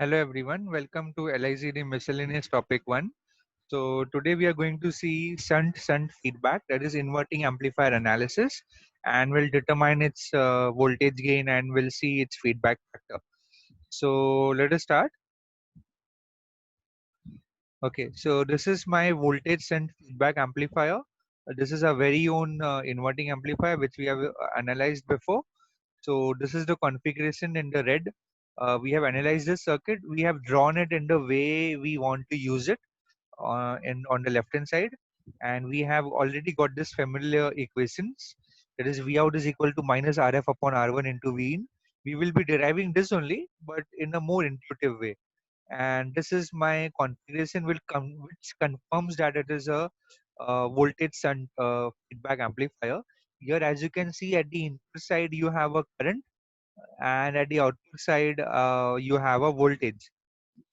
Hello everyone, welcome to LICD Miscellaneous Topic 1. So today we are going to see shunt feedback, that is inverting amplifier analysis, and we'll determine its voltage gain and we'll see its feedback factor. So let us start. Okay, so this is my voltage shunt feedback amplifier. This is a very own inverting amplifier which we have analyzed before. So this is the configuration in the red. We have analyzed this circuit. We have drawn it in the way we want to use it on the left hand side, and we have already got this familiar equations, that is V out is equal to minus RF upon R1 into V in. We will be deriving this only but in a more intuitive way, and this is my configuration which confirms that it is a voltage shunt feedback amplifier. Here, as you can see, at the input side you have a current, and at the output side you have a voltage.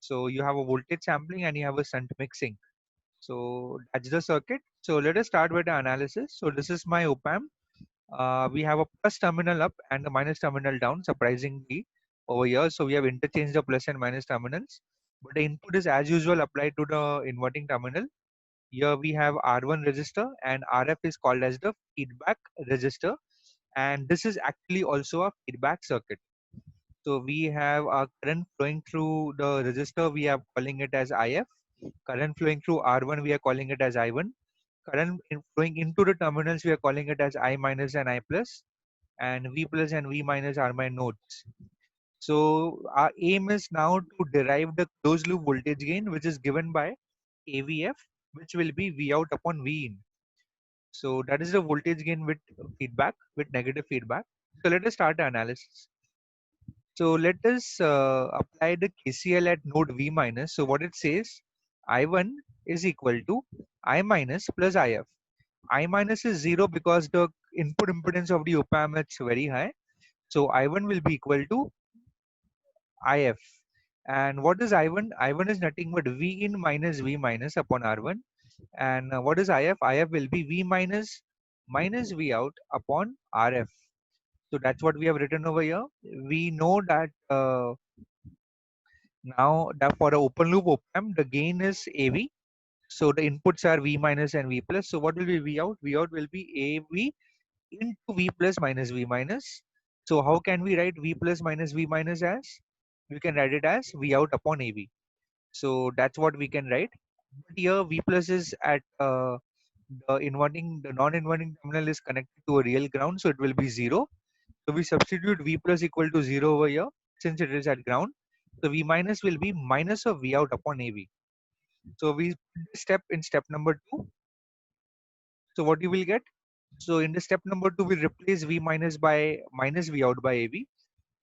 So you have a voltage sampling and you have a shunt mixing. So that's the circuit. So let us start with the analysis. So this is my op-amp. We have a plus terminal up and a minus terminal down, surprisingly, over here. So we have interchanged the plus and minus terminals. But the input is as usual applied to the inverting terminal. Here we have R1 resistor and RF is called as the feedback resistor. And this is actually also a feedback circuit. So we have a current flowing through the resistor. We are calling it as IF. Current flowing through R1, we are calling it as I1. Flowing into the terminals, we are calling it as I minus and I plus, and V plus and V minus are my nodes. So our aim is now to derive the closed loop voltage gain, which is given by AVF, which will be V out upon V in. So that is the voltage gain with feedback, with negative feedback. So let us start the analysis. So let us apply the KCL at node V minus. So what it says, I1 is equal to I minus plus IF. I minus is 0 because the input impedance of the op-amp is very high. So I1 will be equal to IF. And what is I1? I1 is nothing but V in minus V minus upon R1. And what is IF? IF will be V minus minus V out upon RF. So that's what we have written over here. We know that now that for the open loop op-amp, the gain is AV. So the inputs are V minus and V plus. So what will be V out? V out will be AV into V plus minus V minus. So how can we write V plus minus V minus as? We can write it as V out upon AV. So that's what we can write. But here V plus is at the non-inverting terminal is connected to a real ground, so it will be 0. So we substitute V plus equal to 0 over here since it is at ground. So V minus will be minus of V out upon AV. So we put this step in step number 2. So what you will get? So in the step number 2, we replace V minus by minus V out by AV.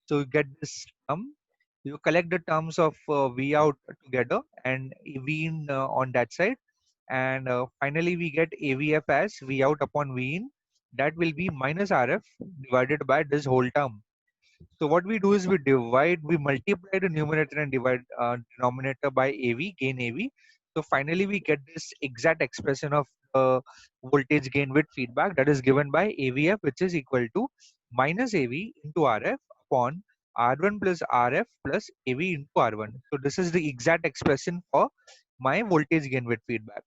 So you get this term. You collect the terms of V out together and V in on that side. And finally, we get AVF as V out upon V in. That will be minus RF divided by this whole term. So what we do is we multiply the numerator and divide denominator by AV, gain AV. So finally we get this exact expression of voltage gain with feedback, that is given by AVF, which is equal to minus AV into RF upon R1 plus RF plus AV into R1. So this is the exact expression for my voltage gain with feedback.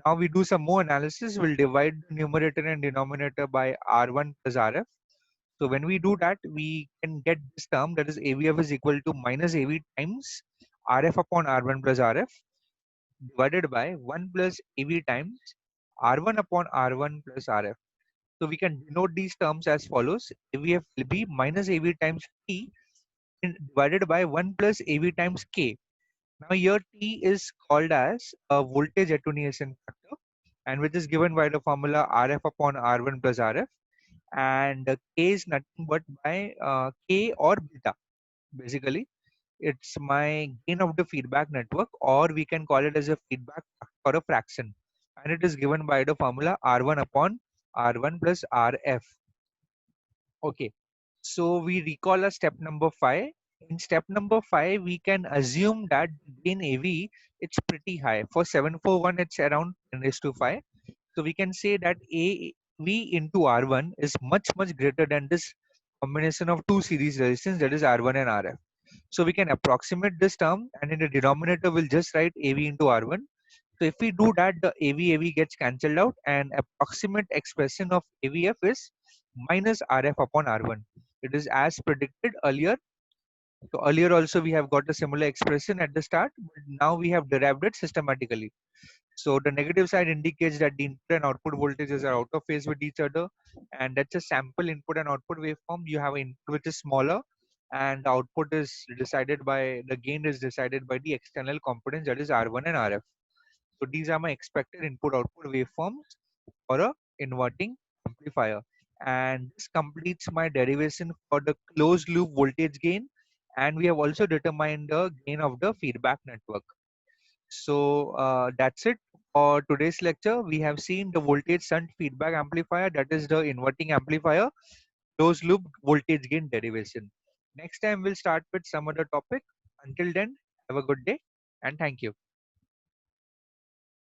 Now we do some more analysis. We'll divide the numerator and denominator by R1 plus RF. So when we do that, we can get this term, that is AVF is equal to minus AV times RF upon R1 plus RF divided by 1 plus AV times R1 upon R1 plus RF. So we can denote these terms as follows. AVF will be minus AV times T divided by 1 plus AV times K. Now here T is called as a voltage attenuation factor, and which is given by the formula RF upon R1 plus RF, and K is nothing but by K or beta. Basically, it's my gain of the feedback network, or we can call it as a feedback for a fraction, and it is given by the formula R1 upon R1 plus RF. Okay, so we recall a step number 5. In step number 5, we can assume that gain AV it's pretty high. For 741, it's around 10 raised to 5. So we can say that AV into R1 is much greater than this combination of two series resistance, that is R1 and RF. So we can approximate this term, and in the denominator we'll just write AV into R1. So if we do that, the AV gets cancelled out, and approximate expression of AVF is minus RF upon R1. It is as predicted earlier. So earlier also we have got a similar expression at the start, but now we have derived it systematically. So the negative side indicates that the input and output voltages are out of phase with each other, and that's a sample input and output waveform. You have an input which is smaller, and the output is decided by the gain is decided by the external components, that is R1 and RF. So these are my expected input output waveforms for a inverting amplifier, and this completes my derivation for the closed loop voltage gain, and we have also determined the gain of the feedback network. So that's it for today's lecture. We have seen the voltage shunt feedback amplifier, that is the inverting amplifier, closed loop voltage gain derivation. Next time we'll start with some other topic. Until then, have a good day and thank you.